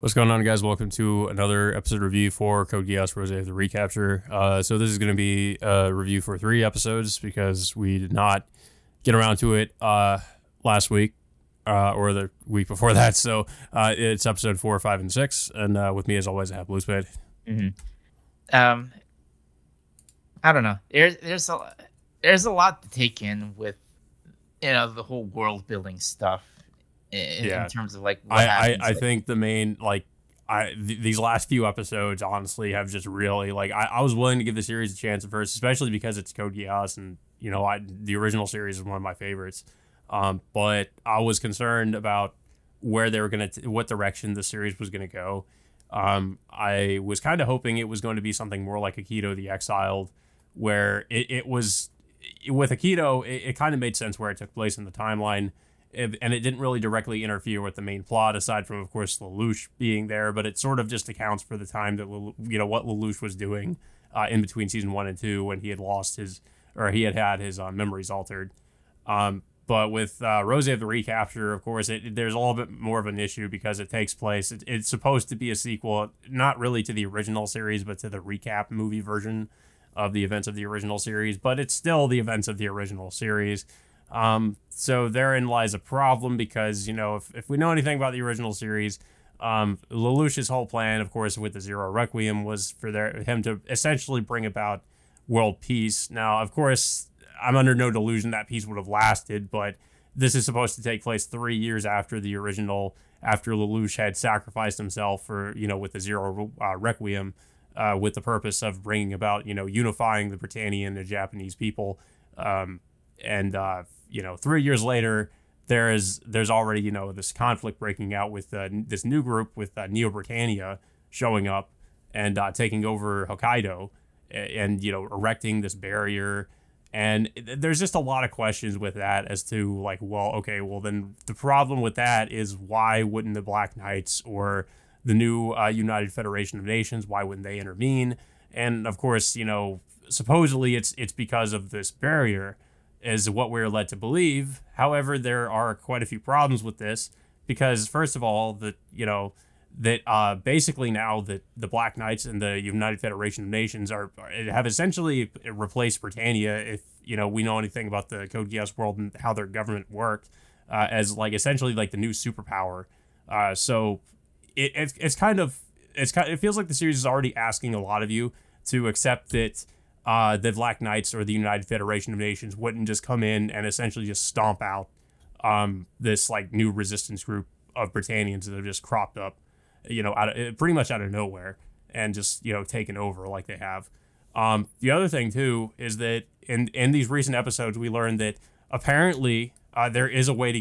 What's going on, guys? Welcome to another episode review for Code Geass, Roze of the Recapture. So this is going to be a review for 3 episodes because we did not get around to it last week or the week before that. So it's episode 4, 5, and 6. And with me, as always, I have Blue Spade. Mm-hmm. I don't know. There's a lot to take in with the whole world building stuff. In terms of like what happens, I think the main these last few episodes honestly have just really I was willing to give the series a chance at first, especially because it's Code Geass and the original series is one of my favorites. But I was concerned about where they were what direction the series was gonna go. I was kind of hoping it was going to be something more like Akito the Exiled, where it was with Akito. It kind of made sense where it took place in the timeline. And it didn't really directly interfere with the main plot, aside from, of course, Lelouch being there. But it sort of just accounts for the time that what Lelouch was doing in between season 1 and 2 when he had had his memories altered. But with Roze of the Recapture, of course, there's a little bit more of an issue because it takes place. It's supposed to be a sequel, not really to the original series, but to the recap movie version of the events of the original series. But it's still the events of the original series. So therein lies a problem because, if we know anything about the original series, Lelouch's whole plan, of course, with the Zero Requiem was for him to essentially bring about world peace. Now, of course, I'm under no delusion that peace would have lasted, but this is supposed to take place 3 years after the original, after Lelouch had sacrificed himself for, with the Zero Requiem, with the purpose of bringing about, unifying the Britannian and the Japanese people. And 3 years later, there's already, this conflict breaking out with this new group with Neo Britannia showing up and taking over Hokkaido and, erecting this barrier. And there's just a lot of questions with that as to then the problem with that is why wouldn't the Black Knights or the new United Federation of Nations, why wouldn't they intervene? And of course, supposedly it's because of this barrier, is what we're led to believe. However, there are quite a few problems with this because, first of all, basically now that the Black Knights and the United Federation of Nations have essentially replaced Britannia. If we know anything about the Code Geass world and how their government worked, as essentially the new superpower. So it feels like the series is already asking a lot of you to accept that. The Black Knights or the United Federation of Nations wouldn't just come in and essentially just stomp out this new resistance group of Britannians that have just cropped up, pretty much out of nowhere and just taken over like they have. The other thing too is that in these recent episodes we learned that apparently there is a way to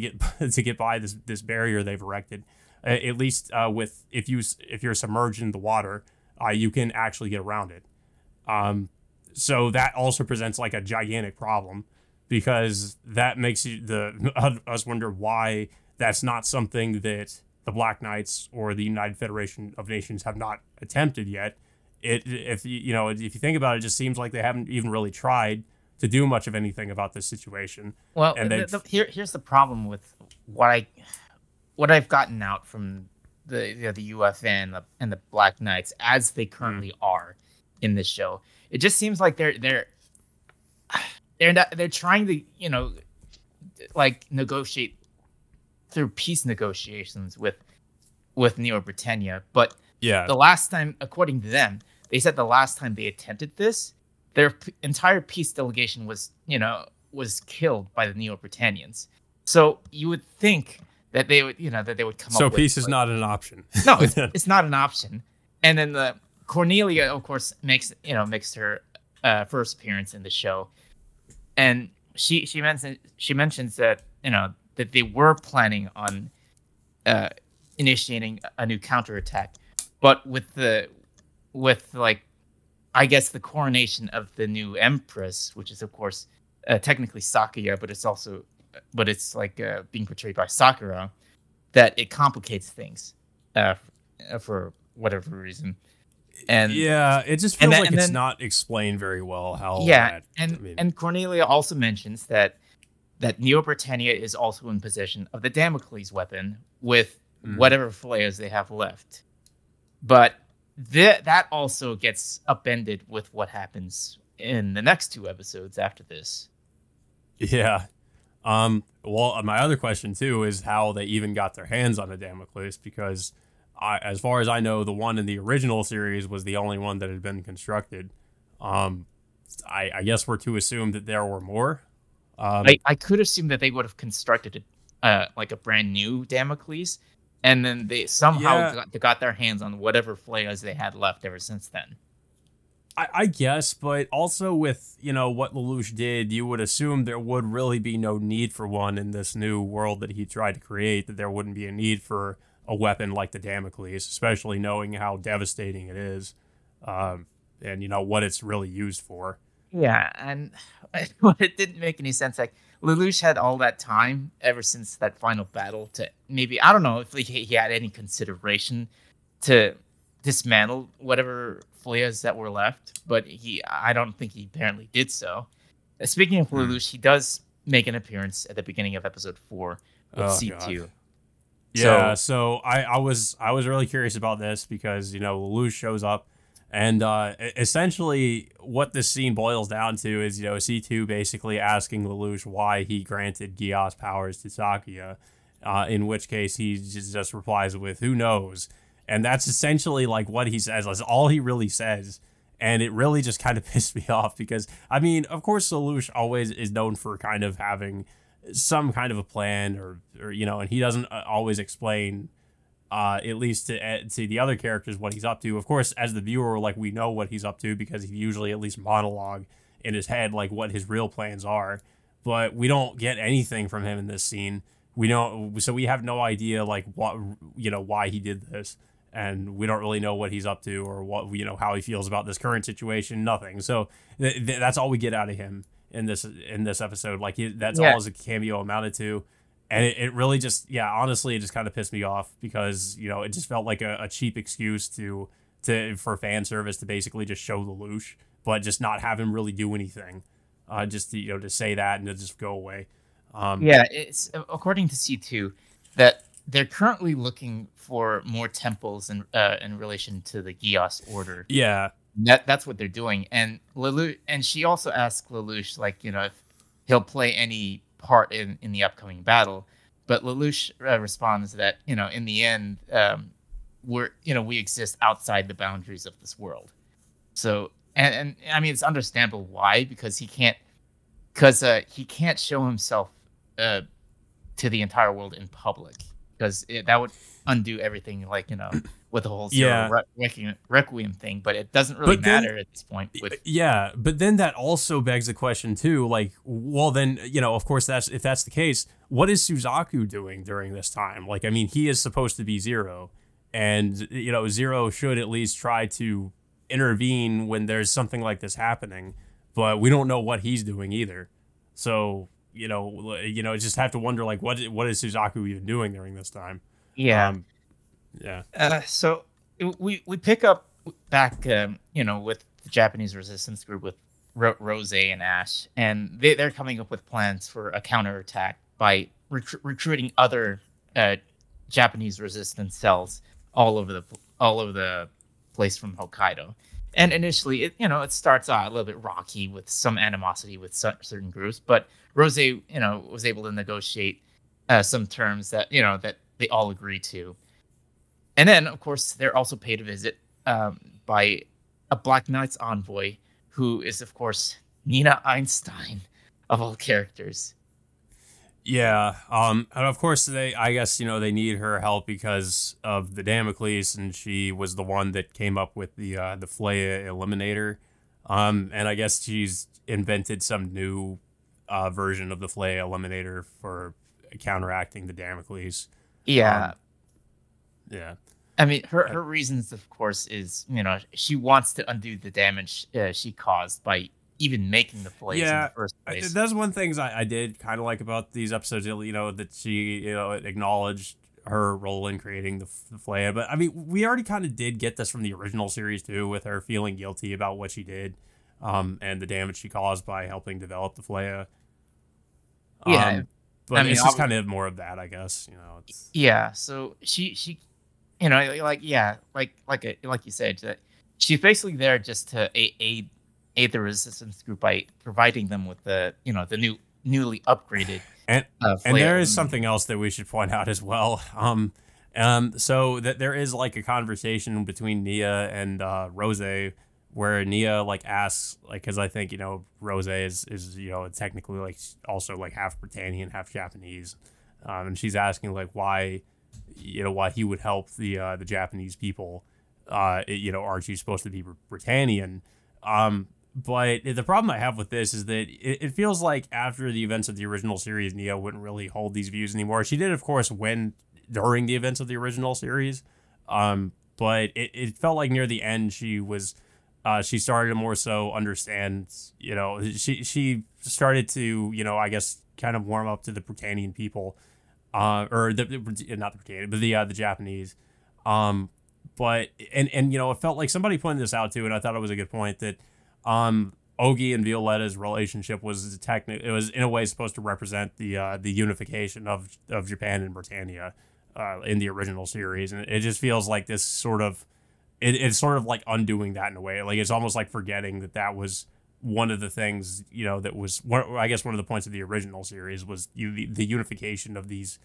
get by this barrier they've erected. At least with if you're submerged in the water, you can actually get around it. So that also presents a gigantic problem because that makes us wonder why that's not something that the Black Knights or the United Federation of Nations have not attempted yet. If you think about it, it just seems like they haven't even really tried to do much of anything about this situation. Well, and here's the problem with what I've gotten out from the UFN and the Black Knights as they currently are in this show. It just seems like they're trying to negotiate through peace negotiations with Neo Britannia, but the last time, according to them, they said the last time they attempted this, their entire peace delegation was killed by the Neo Britannians. So you would think that they would come up. So peace is not an option. No, it's not an option. And then Cornelia, of course, makes her first appearance in the show, and she mentions that that they were planning on initiating a new counterattack, but with I guess the coronation of the new empress, which is of course technically Sakuya, but it's being portrayed by Sakura, that it complicates things for whatever reason. And it just feels it's not explained very well how. Yeah, and Cornelia also mentions that Neo Britannia is also in possession of the Damocles weapon with whatever flares they have left. But that also gets upended with what happens in the next 2 episodes after this. Yeah. Well, my other question too is how they even got their hands on a Damocles, because as far as I know, the one in the original series was the only one that had been constructed. I guess we're to assume that there were more. I could assume that they would have constructed like a brand new Damocles, and then they somehow got their hands on whatever flares they had left ever since then. I guess, but also with, what Lelouch did, you would assume there would really be no need for one in this new world that he tried to create, that there wouldn't be a need for a weapon like the Damocles, especially knowing how devastating it is, and, what it's really used for. Yeah, and it didn't make any sense. Like, Lelouch had all that time ever since that final battle to maybe, I don't know if he had any consideration to dismantle whatever flares that were left, but I don't think he apparently did so. Speaking of Lelouch, he does make an appearance at the beginning of episode 4 with C2. God. Yeah, so I was really curious about this because, Lelouch shows up, and essentially what this scene boils down to is, C2 basically asking Lelouch why he granted Geass powers to Sakuya, in which case he just replies with, "Who knows?" And that's essentially like what he says. That's all he really says. And it really just kind of pissed me off because, of course, Lelouch always is known for kind of having some kind of a plan or and he doesn't always explain, at least to the other characters, what he's up to. Of course, as the viewer, like, we know what he's up to because he usually at least monologue in his head, like, what his real plans are. But we don't get anything from him in this scene. So we have no idea, like, what, why he did this. And we don't really know what he's up to or what, how he feels about this current situation. Nothing. So that's all we get out of him in this episode. Like, that's all his cameo amounted to. And it really just, honestly, it just kind of pissed me off because, it just felt like a cheap excuse for fan service to basically just show Lelouch, but just not have him really do anything. Just to, to say that and to just go away. It's according to C2 that they're currently looking for more temples in relation to the Geass order. Yeah, that's what they're doing. And Lelouch, and she also asked Lelouch, like, if he'll play any part in the upcoming battle. But Lelouch responds that, in the end, we exist outside the boundaries of this world. So, and it's understandable why, because he can't show himself to the entire world in public. Because that would undo everything, like, with the whole Requiem thing. But it doesn't really matter at this point. But then that also begs the question, too. Like, well, then, of course, if that's the case, what is Suzaku doing during this time? Like, he is supposed to be Zero. And, Zero should at least try to intervene when there's something like this happening. But we don't know what he's doing either. So... just have to wonder, like, what is Suzaku even doing during this time? Yeah. So we pick up back, with the Japanese resistance group with Roze and Ash, and they're coming up with plans for a counterattack by recruiting other Japanese resistance cells all over the place from Hokkaido. And initially, it starts out a little bit rocky with some animosity with certain groups, but Roze, was able to negotiate some terms that, that they all agree to. And then, of course, they're also paid a visit by a Black Knight's envoy, who is, of course, Nina Einstein, of all characters. Yeah, and of course I guess they need her help because of the Damocles, and she was the one that came up with the Flea Eliminator, and I guess she's invented some new version of the Flea Eliminator for counteracting the Damocles. Yeah, yeah. Her reasons, of course, is she wants to undo the damage she caused by even making the plays in the first place. That's one thing I did kind of like about these episodes, that she, acknowledged her role in creating the Flea. But, we already kind of did get this from the original series, too, with her feeling guilty about what she did and the damage she caused by helping develop the Flea. but I mean, it's just kind of more of that, I guess. You know, it's yeah. So she, you know, like yeah, like you said, that she's basically there just to aid the resistance group by providing them with the newly upgraded and and Flea there is Eliminator. something else that we should point out as well. So that there is like a conversation between Nia and Roze, where Nia like asks, like, because I think Roze is technically like also like half Britannian, half Japanese, and she's asking like why he would help the Japanese people. Aren't you supposed to be Britannian? But the problem I have with this is that it feels like after the events of the original series, Nia wouldn't really hold these views anymore. She did, of course, win during the events of the original series, but it felt like near the end she started to more so understand. She started to I guess kind of warm up to the Britannian people, or not the Britannian, but the Japanese. But it felt like somebody pointed this out too, and I thought it was a good point that Ogi and Violetta's relationship was it was in a way supposed to represent the unification of Japan and Britannia in the original series, and it just feels like this sort of it's sort of like undoing that in a way. Like it's almost like forgetting that was one of the things that was I guess one of the points of the original series was the unification of these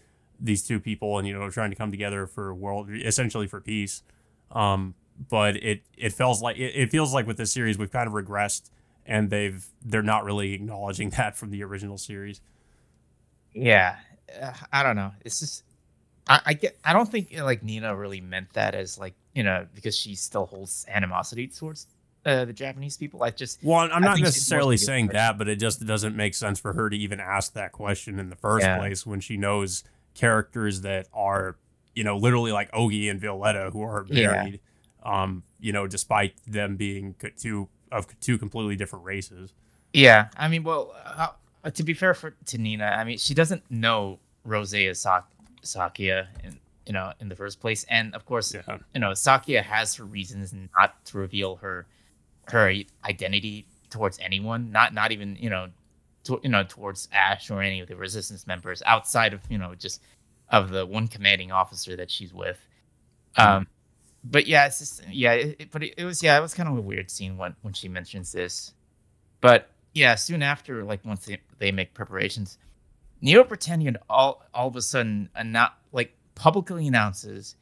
two people, and trying to come together for essentially for peace. But it feels like with this series we've kind of regressed, and they're not really acknowledging that from the original series. Yeah, I don't know. It's just I don't think like Nina really meant that as like because she still holds animosity towards the Japanese people. I'm I not think she's necessarily mostly saying a that, but it just doesn't make sense for her to even ask that question in the first Yeah. place when she knows characters that are literally like Ogi and Violetta who are Yeah. married. Despite them being two completely different races. Yeah, I mean, well, to be fair to Nina, I mean, she doesn't know Rose is Sakia in the first place, and of course, Yeah. Sakia has her reasons not to reveal her identity towards anyone, not even towards Ash or any of the Resistance members outside of just of the one commanding officer that she's with. But yeah, it's just it was kind of a weird scene when she mentions this. But yeah, soon after, like once they make preparations, Neo Britannia all of a sudden not like publicly announces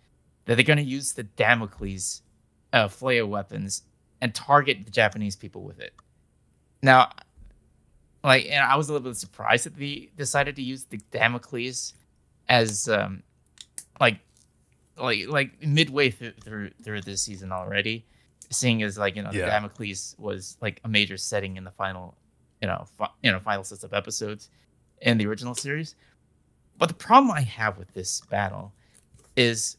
that they're going to use the Damocles flare weapons and target the Japanese people with it. Now, and I was a little bit surprised that they decided to use the Damocles as like midway through this season already, seeing as the Damocles was like a major setting in the final final sets of episodes in the original series. But the problem I have with this battle is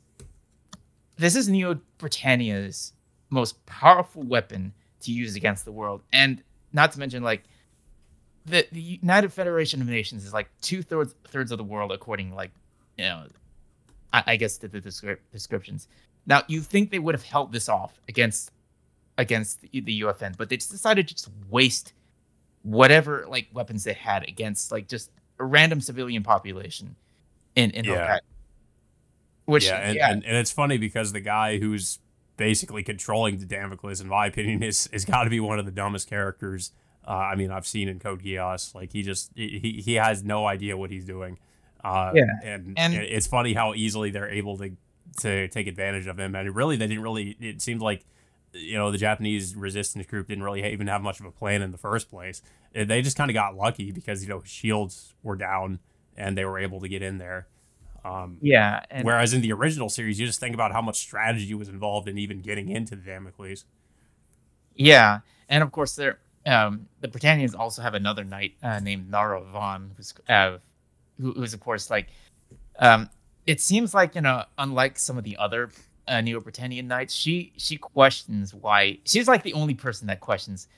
this is Neo Britannia's most powerful weapon to use against the world, and not to mention like the United Federation of Nations is like two-thirds of the world, according I guess the descriptions. Now, you think they would have held this off against the UFN, but they just decided to just waste whatever weapons they had against just a random civilian population in Hokkaido. And it's funny because the guy who's basically controlling the Damocles, in my opinion, is got to be one of the dumbest characters I've seen in Code Geass. Like he has no idea what he's doing. And it's funny how easily they're able to take advantage of him. And it seemed like the Japanese resistance group didn't really even have much of a plan in the first place. They just kind of got lucky because shields were down and they were able to get in there. Whereas in the original series, you just think about how much strategy was involved in even getting into the Damocles. Yeah, and of course the Britannians also have another knight named Nara Vaughn, who's of course it seems like unlike some of the other Neo Britannian knights, she questions why. She's like the only person that questions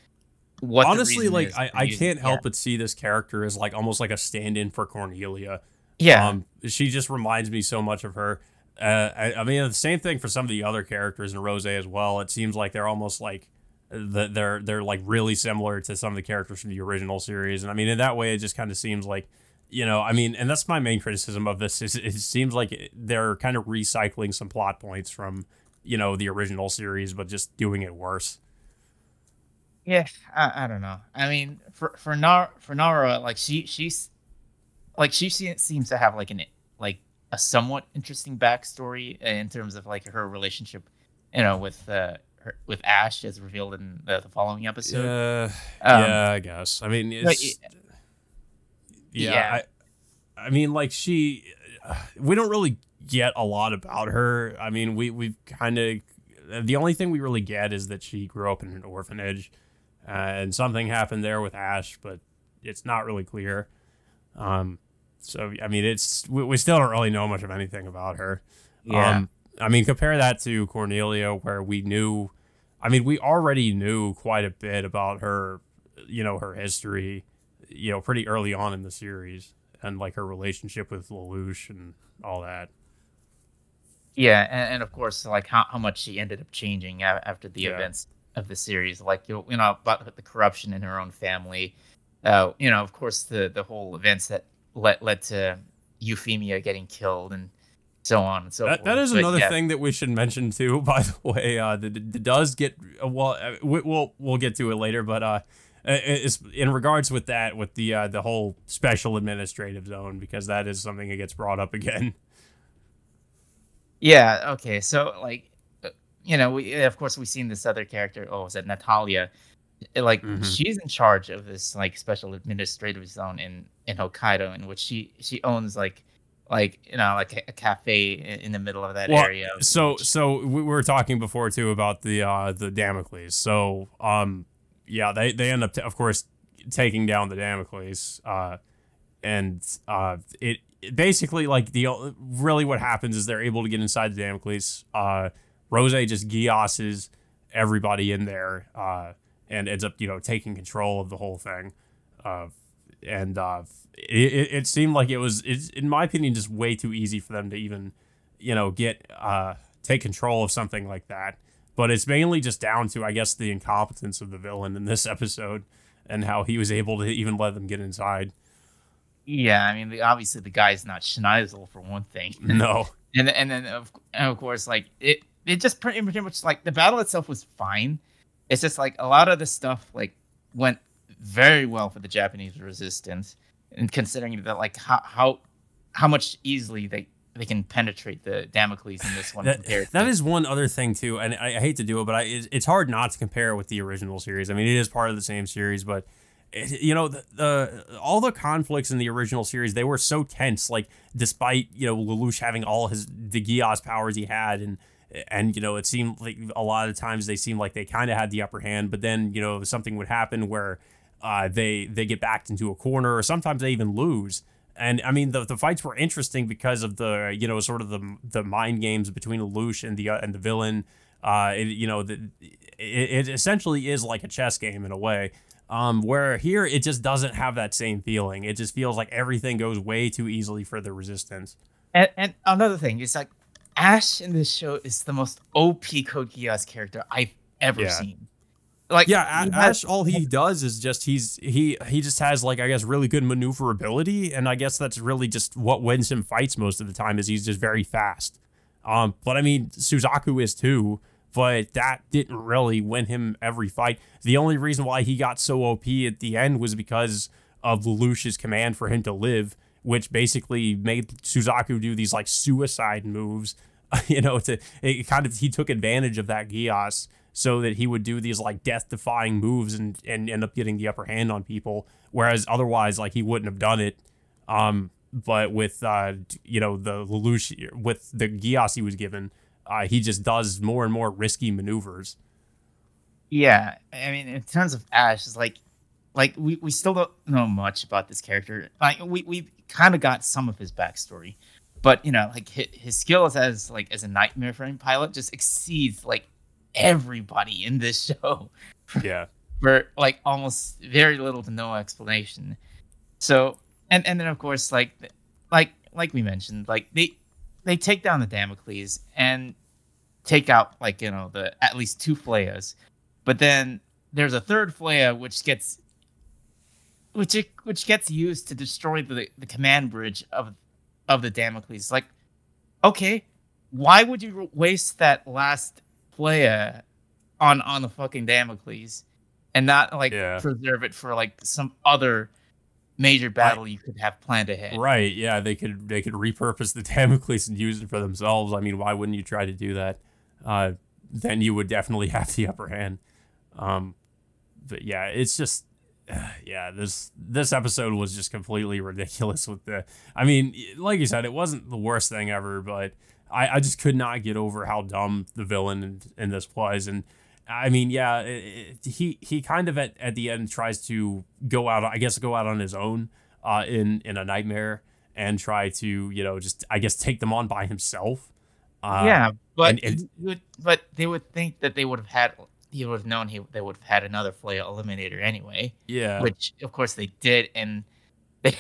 what. Honestly, I can't help but see this character as almost like a stand-in for Cornelia. Yeah, she just reminds me so much of her. I mean, the same thing for some of the other characters in Roze as well. It seems like they're almost like they're like really similar to some of the characters from the original series, and I mean in that way, it just kind of seems like you know, I mean, and that's my main criticism of this is it seems like they're kind of recycling some plot points from, you know, the original series, but just doing it worse. Yeah, I don't know. I mean, for Nara, like seems to have like like a somewhat interesting backstory in terms of like her relationship, with Ash, as revealed in the following episode. Yeah, I guess. I mean, But it's yeah, yeah. I mean, like we don't really get a lot about her. I mean, we've kind of the only thing we really get is that she grew up in an orphanage, and something happened there with Ash, but it's not really clear. So I mean, we still don't really know much of anything about her. yeah, I mean, compare that to Cornelia, where we knew. I mean, we already knew quite a bit about her, you know, her history, you know, pretty early on in the series, and like her relationship with Lelouch and all that. yeah, and of course, like how much she ended up changing after the Yeah. events of the series, like about the corruption in her own family. Of course, the whole events that led to Euphemia getting killed and so on and so That forth. is But another yeah, thing that we should mention too. By the way, that does get well. We'll get to it later, but it's in regards with that with the whole special administrative zone, because that is something that gets brought up again. yeah, okay. So like, we of course we've seen this other character. Oh, was that Natalia? Like Hmm. she's in charge of this like special administrative zone in Hokkaido, in which she owns like a cafe in the middle of that Well, area. so we were talking before too about the Damocles. So yeah, they end up of course taking down the Damocles. And it basically like the really what happens is they're able to get inside the Damocles. Roze just Geasses everybody in there, and ends up, you know, taking control of the whole thing. Uh, and it seemed like it's in my opinion just way too easy for them to even, you know, get take control of something like that. But it's mainly just down to, I guess, the incompetence of the villain in this episode and how he was able to even let them get inside. Yeah, I mean, obviously the guy's not Schneisel for one thing, No. and then of course like it just pretty much like the battle itself was fine. It's just like a lot of the stuff like went very well for the Japanese resistance, and considering that like how much easily they can penetrate the Damocles in this one That compared that to is one other thing too, and I hate to do it, but it's hard not to compare it with the original series. I mean, it is part of the same series, but you know, the all the conflicts in the original series, they were so tense. Like, despite, you know, Lelouch having all the Geass powers he had, and you know, it seemed like a lot of times they seemed like they kind of had the upper hand, but then, you know, something would happen where they get backed into a corner, or sometimes they even lose. And I mean, the fights were interesting because of the, you know, sort of the mind games between Lelouch and the villain. You know, it essentially is like a chess game in a way. Where here it just doesn't have that same feeling. It just feels like everything goes way too easily for the resistance. and another thing is like Ash in this show is the most OP Code Geass character I've ever Yeah. seen. Like Yeah, Ash, all he does is just he just has, like, I guess, really good maneuverability, and I guess that's really just what wins him fights most of the time, is he's just very fast. But I mean, Suzaku is too, but that didn't really win him every fight. The only reason why he got so OP at the end was because of Lelouch's command for him to live, which basically made Suzaku do these like suicide moves. You know, he took advantage of that Geass so that he would do these like death-defying moves and end up getting the upper hand on people, whereas otherwise, like, he wouldn't have done it. But with you know, the Lelouch, with the Geass he was given, he just does more and more risky maneuvers. Yeah, I mean, in terms of Ash, is like we still don't know much about this character. Like we kind of got some of his backstory, but like his skills as a nightmare frame pilot just exceeds like everybody in this show Yeah. for like almost very little to no explanation. So and then of course like we mentioned, like they take down the Damocles and take out like the at least two Flayas. But then there's a third Flaya which gets which gets used to destroy the command bridge of the Damocles. Like, okay, why would you waste that last playa on the fucking Damocles and not like Yeah. preserve it for like some other major battle you could have planned ahead? Right. Yeah. They could repurpose the Damocles and use it for themselves. I mean, why wouldn't you try to do that? Then you would definitely have the upper hand. But yeah, it's just, yeah, this episode was just completely ridiculous with the, I mean, like you said, it wasn't the worst thing ever, but I just could not get over how dumb the villain in this was. And I mean, yeah, he kind of at the end tries to go out on his own in a nightmare and try to, you know, just, I guess, take them on by himself. Yeah, but but they would think that they would have had, he would have known they would have had another Flaya Eliminator anyway. Yeah, which of course they did, and they,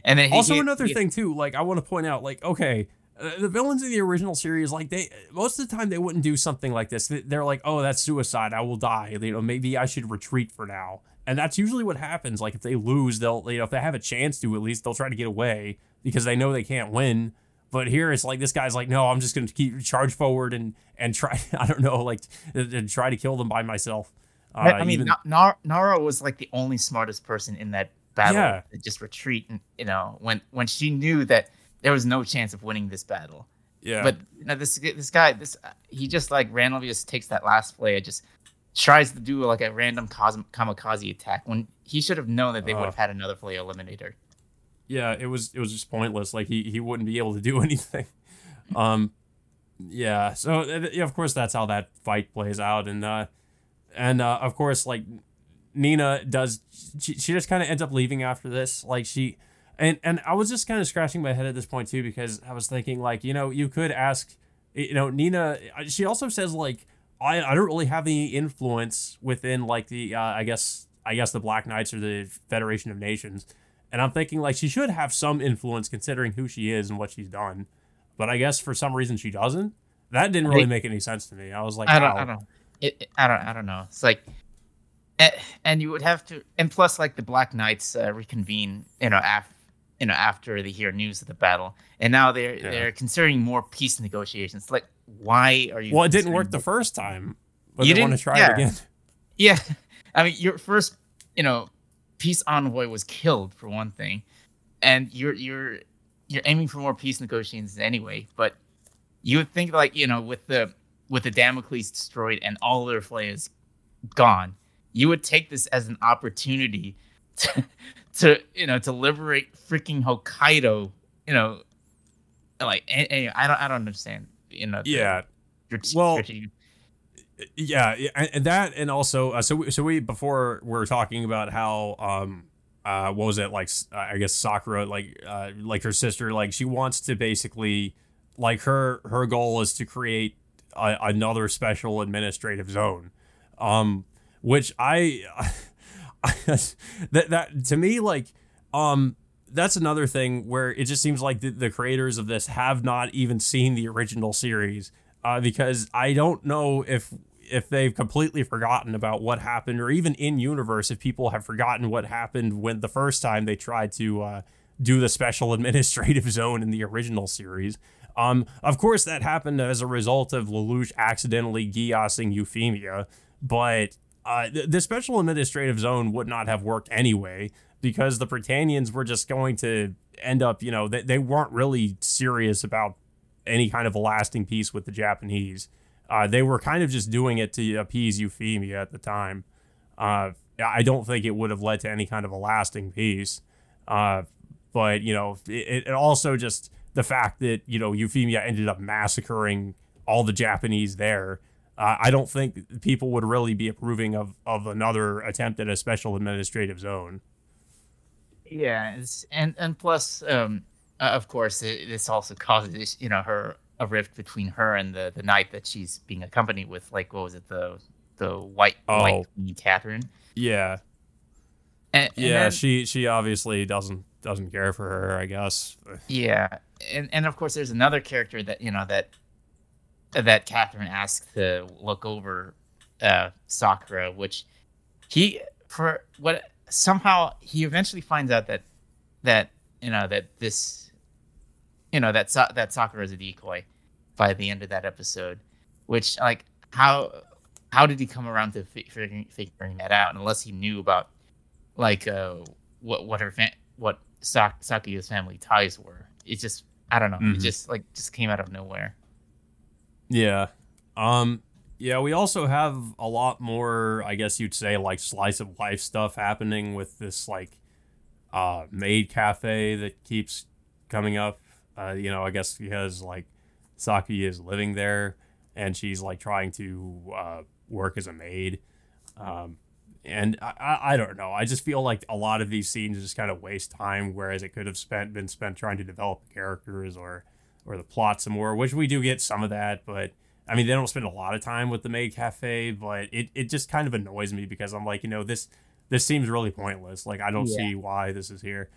and then also another thing too. Like I want to point out, like, okay, the villains in the original series, like they most of the time they wouldn't do something like this. They're like, oh, that's suicide. I will die. You know, maybe I should retreat for now. And that's usually what happens. Like if they lose, they'll, you know, if they have a chance to, at least they'll try to get away because they know they can't win. But here it's like this guy's like, no, I'm just going to keep charge forward and try, I don't know, like and try to kill them by myself. I mean, Nara was like the only smartest person in that battle. Yeah. To just retreat, and you know, when she knew that there was no chance of winning this battle. Yeah. But you know, this guy, he just like randomly just takes that last play, just tries to do like a random kamikaze attack when he should have known that they would have had another Flaya Eliminator. Yeah, it was just pointless. Like he wouldn't be able to do anything. Yeah. So of course that's how that fight plays out, and of course like Nina does. She just kind of ends up leaving after this. Like she, and I was just kind of scratching my head at this point too because I was thinking like, you know, you could ask, you know, Nina. She also says like I don't really have any influence within like the I guess the Black Knights or the Federation of Nations. And I'm thinking, like, she should have some influence considering who she is and what she's done. But I guess for some reason she doesn't. That didn't really make any sense to me. I was like, I don't know. It's like, and you would have to, and plus, like, the Black Knights reconvene, after they hear news of the battle. And now they're considering more peace negotiations. Like, why are you... Well, it didn't work the first time. But they want to try it again. Yeah. I mean, your first, peace envoy was killed for one thing, and you're aiming for more peace negotiations anyway. But you would think like with the Damocles destroyed and all their Flayas gone, you would take this as an opportunity to liberate freaking Hokkaido. I don't understand. Yeah. Yeah, and that, and also, so we before we're talking about how what was it, like I guess Sakura, like her sister, like she wants to basically, like her goal is to create another special administrative zone, which that to me, like that's another thing where it just seems like the creators of this have not even seen the original series. Because I don't know if they've completely forgotten about what happened, or even in universe, if people have forgotten what happened when the first time they tried to do the special administrative zone in the original series. Of course, that happened as a result of Lelouch accidentally Geassing Euphemia, but the special administrative zone would not have worked anyway, because the Britannians were just going to end up, they weren't really serious about any kind of a lasting peace with the Japanese. They were kind of just doing it to appease Euphemia at the time. I don't think it would have led to any kind of a lasting peace. But, it also just the fact that, Euphemia ended up massacring all the Japanese there. I don't think people would really be approving of another attempt at a special administrative zone. Yeah, and plus, of course, this also causes, her a rift between her and the knight that she's being accompanied with. Like, what was it, the white Queen Catherine? Yeah, and then, she obviously doesn't care for her, I guess. Yeah, and of course, there's another character that that Catherine asked to look over Sakura, which for somehow he eventually finds out that that this that Sakura is a decoy by the end of that episode, which like how did he come around to figuring that out unless he knew about like what her what Sakuya's family ties were. It's just I don't know. It just came out of nowhere. Yeah. Yeah, we also have a lot more, I guess you'd say, like slice of life stuff happening with this like maid cafe that keeps coming up. I guess because like Saki is living there and she's like trying to work as a maid. And I don't know. I just feel like a lot of these scenes just kind of waste time, whereas it could have been spent trying to develop the characters or the plot some more, which we do get some of that, but I mean, they don't spend a lot of time with the maid cafe, but it just kind of annoys me because I'm like, this seems really pointless. Like, I don't see why this is here.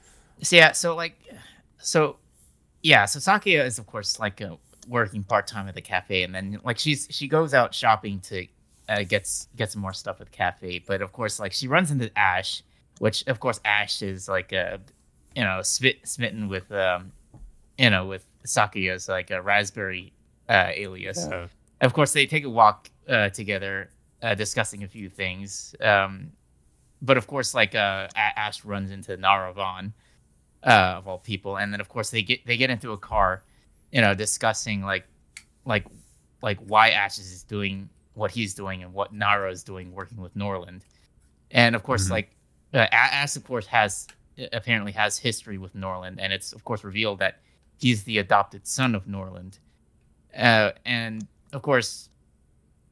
So yeah, so Sakuya is of course like working part-time at the cafe, and then like she goes out shopping to get some more stuff at the cafe, but of course like she runs into Ash, which of course Ash is like smitten with with Sakuya's like a raspberry alias. Yeah. Of course, they take a walk together, discussing a few things. But of course, like Ash runs into Naravan, of all people, and then of course they get into a car, discussing like why Ash is doing what he's doing and what Nara is doing, working with Norland, and of course like Ash of course apparently has history with Norland, and it's of course revealed that he's the adopted son of Norland, and of course,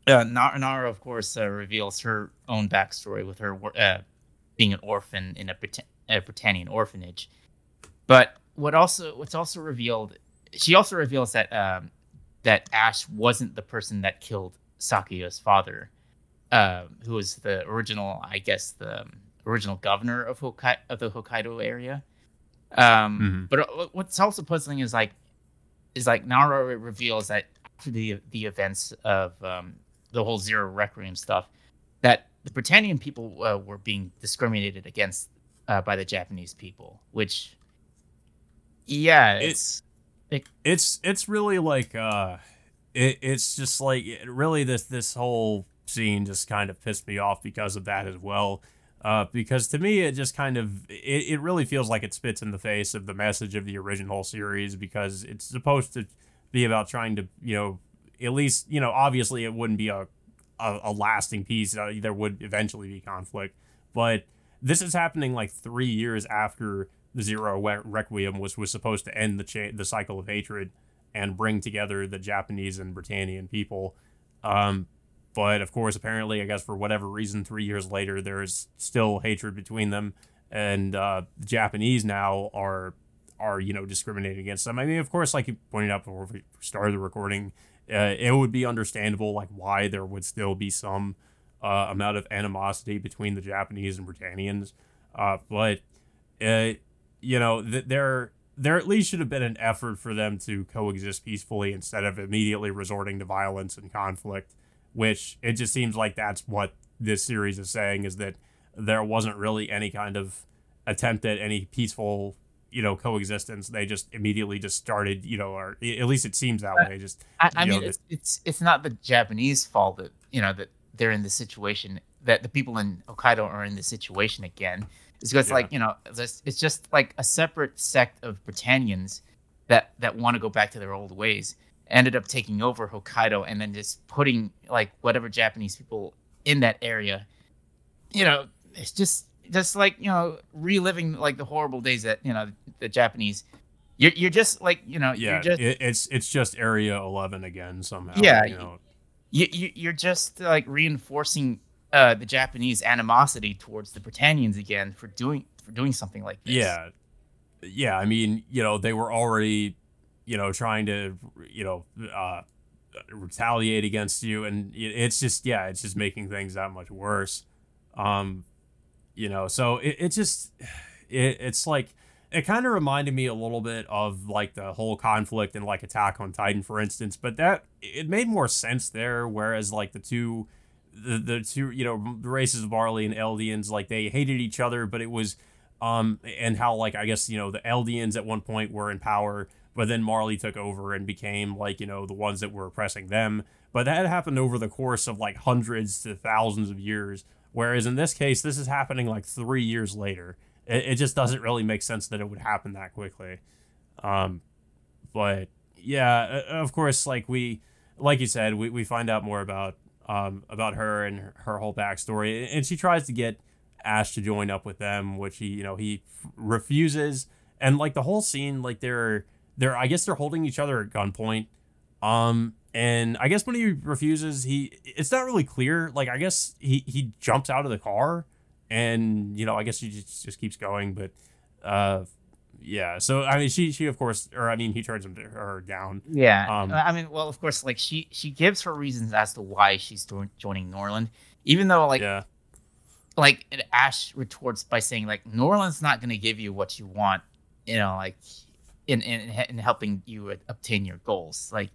Nara, of course, reveals her own backstory with her being an orphan in a Britannian orphanage. But what's also revealed, she also reveals that that Ash wasn't the person that killed Sakuya's father, who was the original, I guess, the original governor of the Hokkaido area. But what's also puzzling is Nara reveals that after the events of the whole Zero Requiem stuff, that the Britannian people were being discriminated against by the Japanese people, which, it's really like it's just like really this whole scene just kind of pissed me off because of that as well. Because to me, it just kind of it really feels like it spits in the face of the message of the original series, because it's supposed to be about trying to, at least, obviously it wouldn't be a lasting peace. There would eventually be conflict, but this is happening like 3 years after the Zero Requiem was supposed to end the cycle of hatred and bring together the Japanese and Britannian people. But of course, apparently, I guess for whatever reason, 3 years later, there is still hatred between them, and the Japanese now are discriminating against them. I mean, of course, like you pointed out before we started the recording, it would be understandable like why there would still be some amount of animosity between the Japanese and Britannians, but there at least should have been an effort for them to coexist peacefully instead of immediately resorting to violence and conflict, which it just seems like that's what this series is saying, is that there wasn't really any kind of attempt at any peaceful coexistence. They just immediately just started, or at least it seems that way. Just I mean, it's not the Japanese fault that that they're in this situation, that the people in Hokkaido are in this situation again. It's because it's just like a separate sect of Britannians that want to go back to their old ways, ended up taking over Hokkaido and then just putting like whatever Japanese people in that area, it's just like, reliving like the horrible days that, the Japanese, you're just like, you're just, it's just Area 11 again somehow. Yeah. You're just like reinforcing the Japanese animosity towards the Britannians again for doing something like this. Yeah. Yeah. I mean, they were already, trying to, retaliate against you. And it's just making things that much worse. So it's like, it kind of reminded me a little bit of like the whole conflict in like Attack on Titan, for instance, but that it made more sense there. Whereas like the two the two, the races of Marley and Eldians, like they hated each other, but it was and how, like, I guess, the Eldians at one point were in power, but then Marley took over and became, like, the ones that were oppressing them. But that happened over the course of like hundreds to thousands of years. Whereas in this case, this is happening like 3 years later. It just doesn't really make sense that it would happen that quickly. But yeah, of course, like you said, we find out more about her and her whole backstory, and she tries to get Ash to join up with them, which he refuses. And like the whole scene, like I guess they're holding each other at gunpoint. And I guess when he refuses, it's not really clear. Like, I guess he jumps out of the car, and I guess he just keeps going. But yeah. So I mean, she of course, or I mean, he turns her down. Yeah. I mean, well, of course, like she gives her reasons as to why she's joining Norland, even though like Ash retorts by saying like Norland's not going to give you what you want, like in helping you obtain your goals. Like,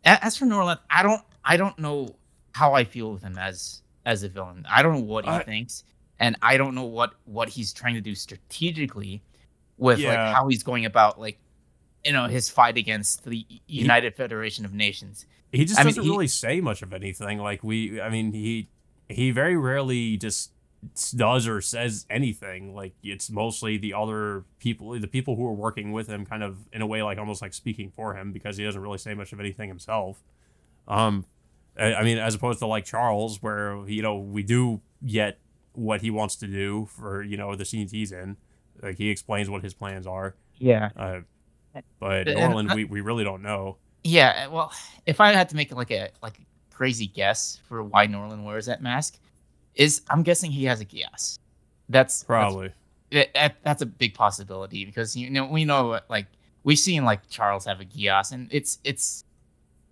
as for Norland, I don't know how I feel with him as a villain. I don't know what he thinks, and I don't know what he's trying to do strategically with like how he's going about like his fight against the United Federation of Nations. He just doesn't really say much of anything. Like he very rarely just does or says anything. Like, it's mostly the other people, the people who are working with him, kind of in a way like almost like speaking for him, because he doesn't really say much of anything himself. I mean, as opposed to like Charles, where we do get what he wants to do for the scenes he's in. Like, he explains what his plans are. Yeah. But Norland, we really don't know. Yeah. Well, if I had to make like a crazy guess for why Norland wears that mask, I'm guessing he has a Geass. That's probably that's a big possibility, because we know like we've seen like Charles have a Geass, and it's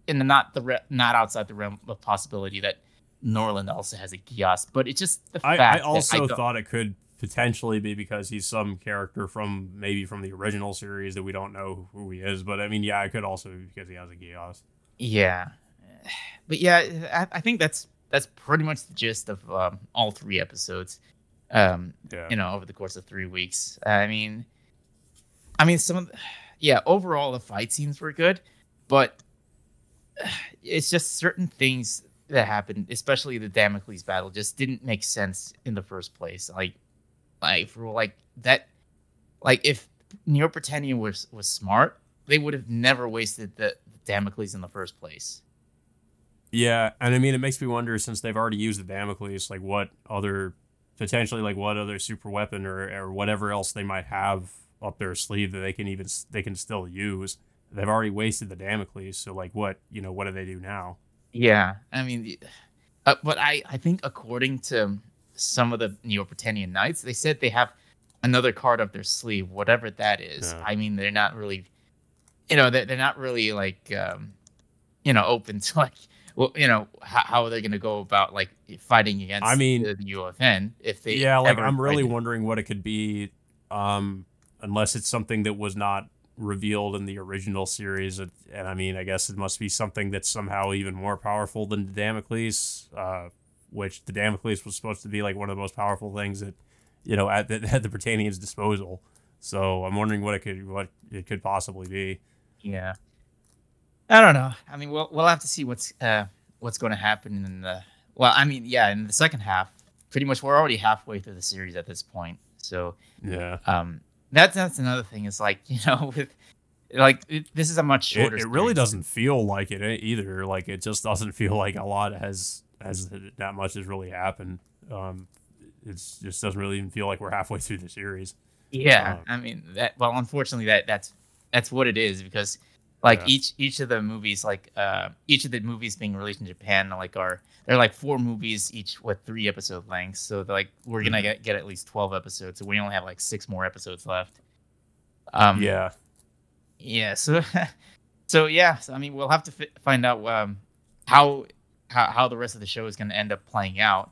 not outside the realm of possibility that Norland also has a Geass. But it's just the fact I also thought it could potentially be because he's some character from the original series that we don't know who he is. But I mean, yeah, it could also be because he has a Geass. Yeah, but yeah, I think that's pretty much the gist of all 3 episodes. Over the course of 3 weeks. I mean, overall the fight scenes were good, but it's just certain things that happened, especially the Damocles battle, just didn't make sense in the first place. If Neo Britannia was smart, they would have never wasted the Damocles in the first place. Yeah, and I mean, it makes me wonder, since they've already used the Damocles, like what other super weapon or whatever else they might have up their sleeve that they can still use. They've already wasted the Damocles, so like what do they do now? Yeah, I mean, but I think according to some of the Neo-Britannian Knights, they said they have another card up their sleeve, whatever that is. Yeah. I mean, they're not really, they're not really like, open to like, well, how are they going to go about like fighting against the UFN if they? Yeah, like I'm really wondering what it could be, unless it's something that was not revealed in the original series, and I mean, I guess it must be something that's somehow even more powerful than the Damocles, which the Damocles was supposed to be like one of the most powerful things that at the Britannians' disposal. So I'm wondering what it could possibly be. Yeah. I don't know. I mean, we'll have to see what's going to happen in the second half. Pretty much, we're already halfway through the series at this point. So yeah, that's another thing. Is like with like this is a much shorter. It really doesn't feel like it either. Like, it just doesn't feel like a lot has that much has really happened. It just doesn't really even feel like we're halfway through the series. Yeah, I mean unfortunately that's what it is, because. Like each of the movies, each of the movies being released in Japan, they're like 4 movies each with 3 episode lengths. So we're gonna get at least 12 episodes. So we only have like 6 more episodes left. Yeah. So I mean, we'll have to find out how the rest of the show is gonna end up playing out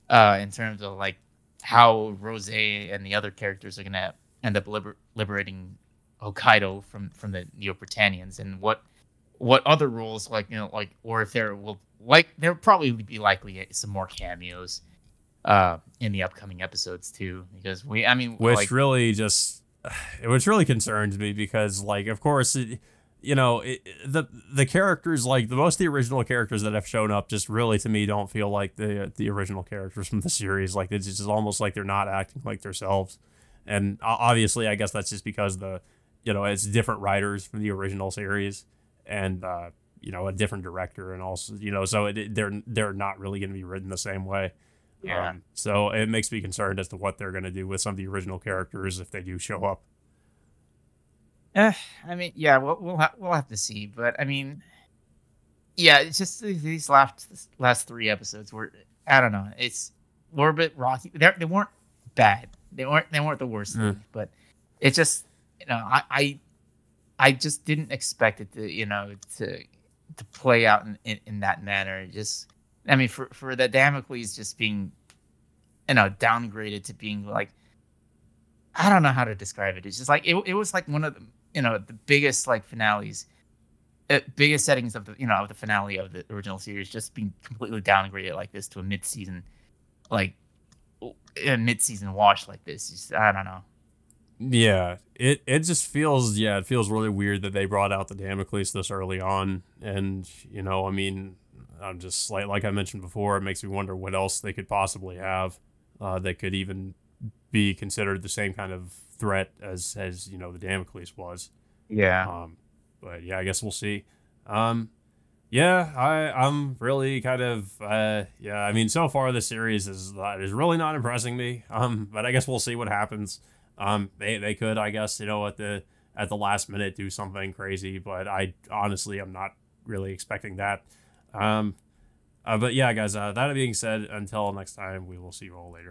in terms of like how Roze and the other characters are gonna end up liberating Hokkaido from the Neo-Britannians, and what what other roles, like, like, or if there will, like, there'll probably be likely some more cameos in the upcoming episodes too, because I mean, Which like, really just, which really concerns me because, like, of course, the characters, like the most of the original characters that have shown up, just really to me don't feel like the original characters from the series. Like it's just almost like they're not acting like themselves, and obviously, I guess that's just because it's different writers from the original series, and a different director, and also so they're not really going to be written the same way. yeah. So it makes me concerned as to what they're going to do with some of the original characters if they do show up. I mean, yeah, we'll have to see, but I mean, yeah, it's just these last three episodes were, I don't know, were a bit rocky. They weren't bad. They weren't the worst thing, but it just, I just didn't expect it to, to play out in that manner. It just, I mean, for the Damocles just being, downgraded to being like, I don't know how to describe it. It's just like it was like one of the, the biggest like finales, biggest settings of the finale of the original series, just being completely downgraded like this to a mid-season, like a mid-season wash like this. Just, I don't know. Yeah, it just feels it feels really weird that they brought out the Damocles this early on, and I mean, I'm just like I mentioned before, it makes me wonder what else they could possibly have that could even be considered the same kind of threat as the Damocles was. Yeah. But yeah, I guess we'll see. Yeah, I'm really kind of yeah. I mean, so far this series is really not impressing me. But I guess we'll see what happens. They could, I guess, at the last minute do something crazy, but I honestly am not really expecting that. But yeah, guys. That being said, until next time, we will see you all later.